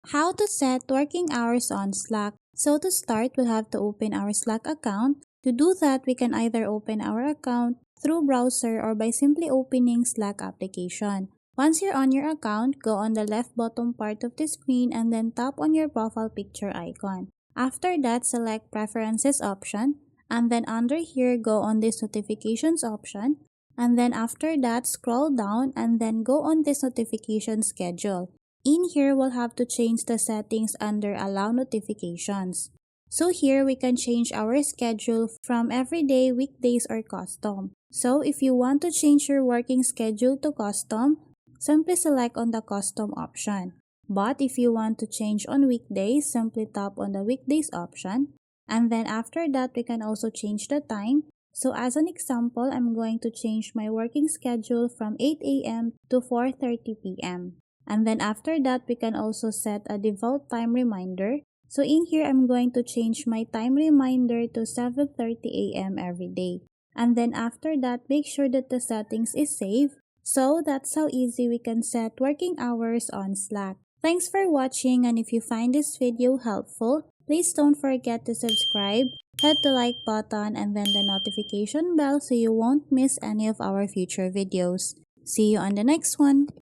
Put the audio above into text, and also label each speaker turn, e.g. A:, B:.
A: How to set working hours on Slack. So to start, we'll have to open our Slack account. To do that, we can either open our account through browser or by simply opening Slack application. Once you're on your account, go on the left bottom part of the screen and then tap on your profile picture icon. After that, select Preferences option, and then under here, go on this Notifications option, and then after that, scroll down and then go on this Notification Schedule. In here, we'll have to change the settings under Allow Notifications. So here, we can change our schedule from everyday, weekdays, or custom. So if you want to change your working schedule to custom, simply select on the custom option. But if you want to change on weekdays, simply tap on the weekdays option. And then after that, we can also change the time. So as an example, I'm going to change my working schedule from 8 a.m. to 4:30 p.m. And then after that, we can also set a default time reminder. So in here, I'm going to change my time reminder to 7:30 a.m. every day. And then after that, make sure that the settings is saved. So that's how easy we can set working hours on Slack. Thanks for watching, and if you find this video helpful, please don't forget to subscribe, hit the like button, and then the notification bell so you won't miss any of our future videos. See you on the next one.